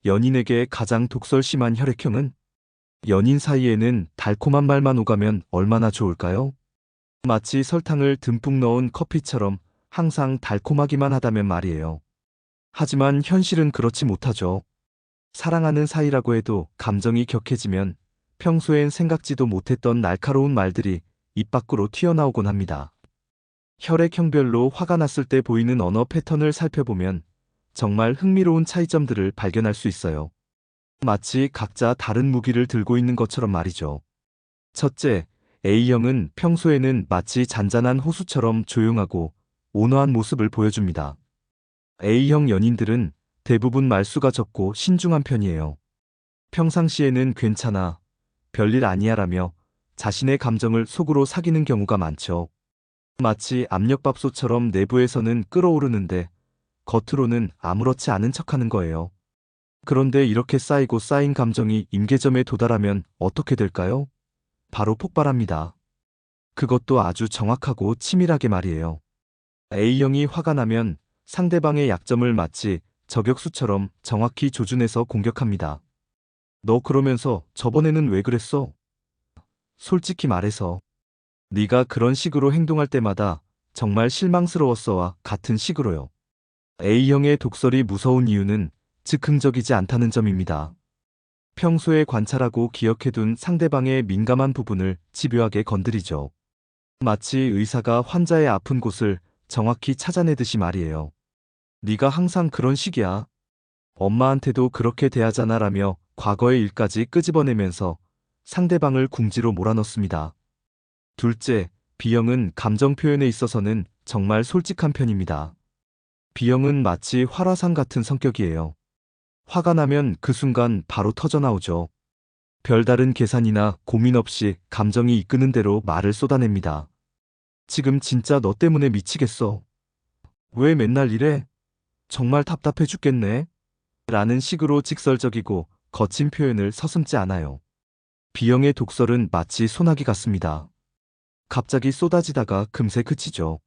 연인에게 가장 독설심한 혈액형은? 연인 사이에는 달콤한 말만 오가면 얼마나 좋을까요? 마치 설탕을 듬뿍 넣은 커피처럼 항상 달콤하기만 하다면 말이에요. 하지만 현실은 그렇지 못하죠. 사랑하는 사이라고 해도 감정이 격해지면 평소엔 생각지도 못했던 날카로운 말들이 입 밖으로 튀어나오곤 합니다. 혈액형별로 화가 났을 때 보이는 언어 패턴을 살펴보면 정말 흥미로운 차이점들을 발견할 수 있어요. 마치 각자 다른 무기를 들고 있는 것처럼 말이죠. 첫째, A형은 평소에는 마치 잔잔한 호수처럼 조용하고 온화한 모습을 보여줍니다. A형 연인들은 대부분 말수가 적고 신중한 편이에요. 평상시에는 괜찮아, 별일 아니야라며 자신의 감정을 속으로 사귀는 경우가 많죠. 마치 압력밥솥처럼 내부에서는 끓어오르는데 겉으로는 아무렇지 않은 척하는 거예요. 그런데 이렇게 쌓이고 쌓인 감정이 임계점에 도달하면 어떻게 될까요? 바로 폭발합니다. 그것도 아주 정확하고 치밀하게 말이에요. A형이 화가 나면 상대방의 약점을 마치 저격수처럼 정확히 조준해서 공격합니다. 너 그러면서 저번에는 왜 그랬어? 솔직히 말해서 네가 그런 식으로 행동할 때마다 정말 실망스러웠어와 같은 식으로요. A형의 독설이 무서운 이유는 즉흥적이지 않다는 점입니다. 평소에 관찰하고 기억해둔 상대방의 민감한 부분을 집요하게 건드리죠. 마치 의사가 환자의 아픈 곳을 정확히 찾아내듯이 말이에요. 네가 항상 그런 식이야. 엄마한테도 그렇게 대하잖아 라며 과거의 일까지 끄집어내면서 상대방을 궁지로 몰아넣습니다. 둘째, B형은 감정 표현에 있어서는 정말 솔직한 편입니다. B형은 마치 활화산 같은 성격이에요. 화가 나면 그 순간 바로 터져나오죠. 별다른 계산이나 고민 없이 감정이 이끄는 대로 말을 쏟아냅니다. 지금 진짜 너 때문에 미치겠어. 왜 맨날 이래? 정말 답답해 죽겠네. 라는 식으로 직설적이고 거친 표현을 서슴지 않아요. B형의 독설은 마치 소나기 같습니다. 갑자기 쏟아지다가 금세 그치죠.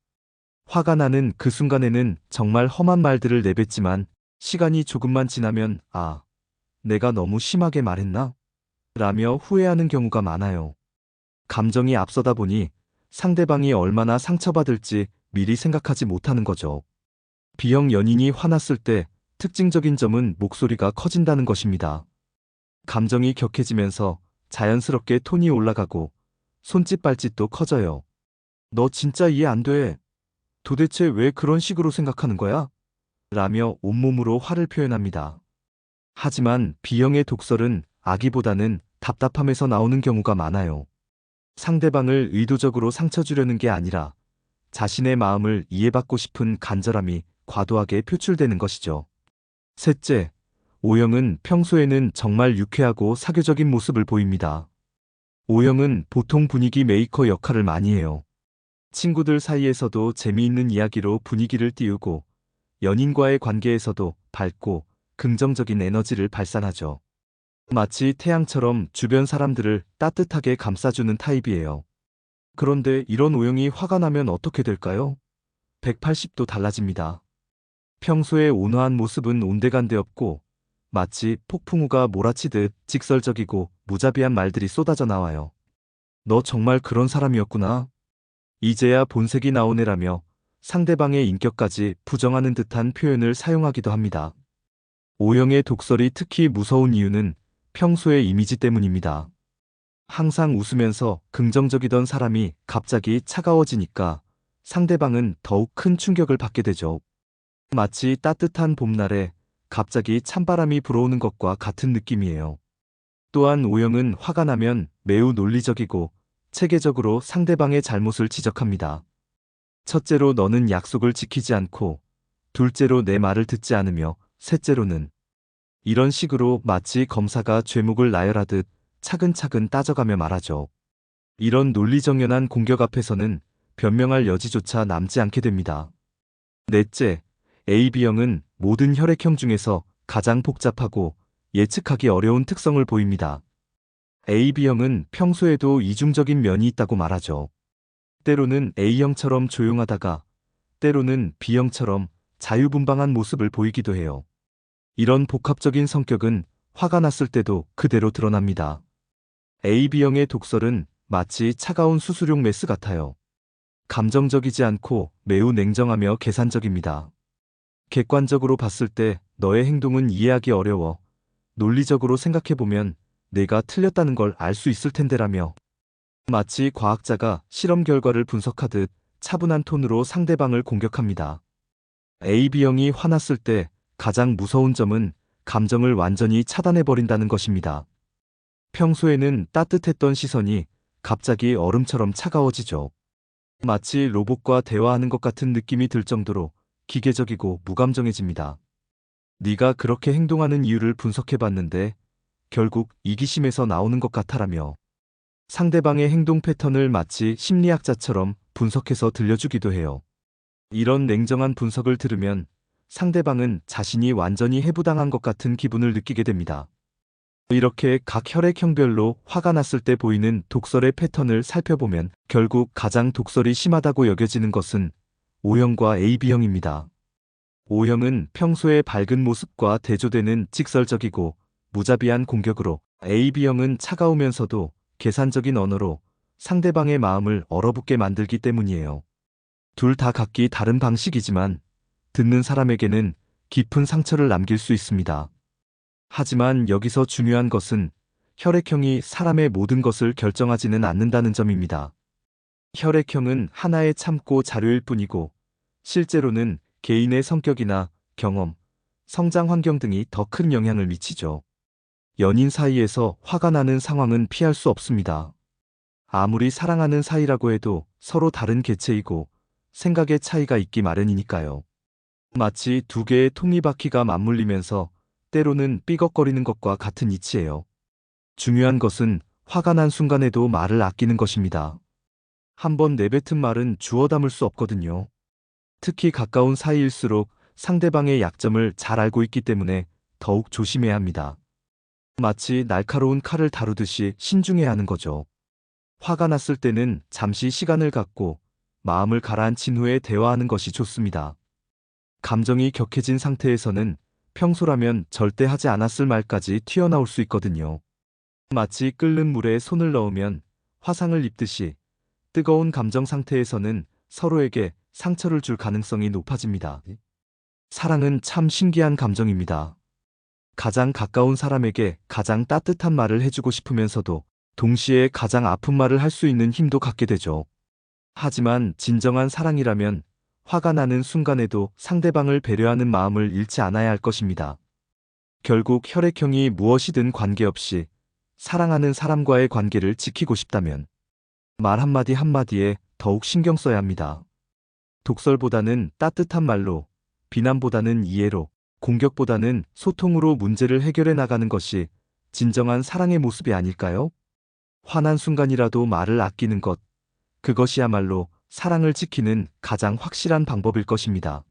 화가 나는 그 순간에는 정말 험한 말들을 내뱉지만 시간이 조금만 지나면 내가 너무 심하게 말했나? 라며 후회하는 경우가 많아요. 감정이 앞서다 보니 상대방이 얼마나 상처받을지 미리 생각하지 못하는 거죠. B형 연인이 화났을 때 특징적인 점은 목소리가 커진다는 것입니다. 감정이 격해지면서 자연스럽게 톤이 올라가고 손짓 발짓도 커져요. 너 진짜 이해 안 돼. 도대체 왜 그런 식으로 생각하는 거야? 라며 온몸으로 화를 표현합니다. 하지만 B형의 독설은 악의보다는 답답함에서 나오는 경우가 많아요. 상대방을 의도적으로 상처 주려는 게 아니라 자신의 마음을 이해받고 싶은 간절함이 과도하게 표출되는 것이죠. 셋째, O형은 평소에는 정말 유쾌하고 사교적인 모습을 보입니다. O형은 보통 분위기 메이커 역할을 많이 해요. 친구들 사이에서도 재미있는 이야기로 분위기를 띄우고 연인과의 관계에서도 밝고 긍정적인 에너지를 발산하죠. 마치 태양처럼 주변 사람들을 따뜻하게 감싸주는 타입이에요. 그런데 이런 O형이 화가 나면 어떻게 될까요? 180도 달라집니다. 평소에 온화한 모습은 온데간데 없고 마치 폭풍우가 몰아치듯 직설적이고 무자비한 말들이 쏟아져 나와요. 너 정말 그런 사람이었구나. 이제야 본색이 나오네라며 상대방의 인격까지 부정하는 듯한 표현을 사용하기도 합니다. O형의 독설이 특히 무서운 이유는 평소의 이미지 때문입니다. 항상 웃으면서 긍정적이던 사람이 갑자기 차가워지니까 상대방은 더욱 큰 충격을 받게 되죠. 마치 따뜻한 봄날에 갑자기 찬바람이 불어오는 것과 같은 느낌이에요. 또한 O형은 화가 나면 매우 논리적이고 체계적으로 상대방의 잘못을 지적합니다. 첫째로 너는 약속을 지키지 않고, 둘째로 내 말을 듣지 않으며, 셋째로는 이런 식으로 마치 검사가 죄목을 나열하듯 차근차근 따져가며 말하죠. 이런 논리정연한 공격 앞에서는 변명할 여지조차 남지 않게 됩니다. 넷째, AB형은 모든 혈액형 중에서 가장 복잡하고 예측하기 어려운 특성을 보입니다. AB형은 평소에도 이중적인 면이 있다고 말하죠. 때로는 A형처럼 조용하다가 때로는 B형처럼 자유분방한 모습을 보이기도 해요. 이런 복합적인 성격은 화가 났을 때도 그대로 드러납니다. AB형의 독설은 마치 차가운 수수용 메스 같아요. 감정적이지 않고 매우 냉정하며 계산적입니다. 객관적으로 봤을 때 너의 행동은 이해하기 어려워. 논리적으로 생각해보면 내가 틀렸다는 걸 알 수 있을 텐데라며 마치 과학자가 실험 결과를 분석하듯 차분한 톤으로 상대방을 공격합니다. AB형이 화났을 때 가장 무서운 점은 감정을 완전히 차단해버린다는 것입니다. 평소에는 따뜻했던 시선이 갑자기 얼음처럼 차가워지죠. 마치 로봇과 대화하는 것 같은 느낌이 들 정도로 기계적이고 무감정해집니다. 네가 그렇게 행동하는 이유를 분석해봤는데 결국 이기심에서 나오는 것 같아라며 상대방의 행동 패턴을 마치 심리학자처럼 분석해서 들려주기도 해요. 이런 냉정한 분석을 들으면 상대방은 자신이 완전히 해부당한 것 같은 기분을 느끼게 됩니다. 이렇게 각 혈액형별로 화가 났을 때 보이는 독설의 패턴을 살펴보면 결국 가장 독설이 심하다고 여겨지는 것은 O형과 AB형입니다. O형은 평소에 밝은 모습과 대조되는 직설적이고 무자비한 공격으로, AB형은 차가우면서도 계산적인 언어로 상대방의 마음을 얼어붙게 만들기 때문이에요. 둘 다 각기 다른 방식이지만 듣는 사람에게는 깊은 상처를 남길 수 있습니다. 하지만 여기서 중요한 것은 혈액형이 사람의 모든 것을 결정하지는 않는다는 점입니다. 혈액형은 하나의 참고 자료일 뿐이고 실제로는 개인의 성격이나 경험, 성장 환경 등이 더 큰 영향을 미치죠. 연인 사이에서 화가 나는 상황은 피할 수 없습니다. 아무리 사랑하는 사이라고 해도 서로 다른 개체이고 생각의 차이가 있기 마련이니까요. 마치 두 개의 톱니바퀴가 맞물리면서 때로는 삐걱거리는 것과 같은 이치예요. 중요한 것은 화가 난 순간에도 말을 아끼는 것입니다. 한번 내뱉은 말은 주워 담을 수 없거든요. 특히 가까운 사이일수록 상대방의 약점을 잘 알고 있기 때문에 더욱 조심해야 합니다. 마치 날카로운 칼을 다루듯이 신중해야 하는 거죠. 화가 났을 때는 잠시 시간을 갖고 마음을 가라앉힌 후에 대화하는 것이 좋습니다. 감정이 격해진 상태에서는 평소라면 절대 하지 않았을 말까지 튀어나올 수 있거든요. 마치 끓는 물에 손을 넣으면 화상을 입듯이 뜨거운 감정 상태에서는 서로에게 상처를 줄 가능성이 높아집니다. 사랑은 참 신기한 감정입니다. 가장 가까운 사람에게 가장 따뜻한 말을 해주고 싶으면서도 동시에 가장 아픈 말을 할 수 있는 힘도 갖게 되죠. 하지만 진정한 사랑이라면 화가 나는 순간에도 상대방을 배려하는 마음을 잃지 않아야 할 것입니다. 결국 혈액형이 무엇이든 관계없이 사랑하는 사람과의 관계를 지키고 싶다면 말 한마디 한마디에 더욱 신경 써야 합니다. 독설보다는 따뜻한 말로, 비난보다는 이해로, 공격보다는 소통으로 문제를 해결해 나가는 것이 진정한 사랑의 모습이 아닐까요? 화난 순간이라도 말을 아끼는 것, 그것이야말로 사랑을 지키는 가장 확실한 방법일 것입니다.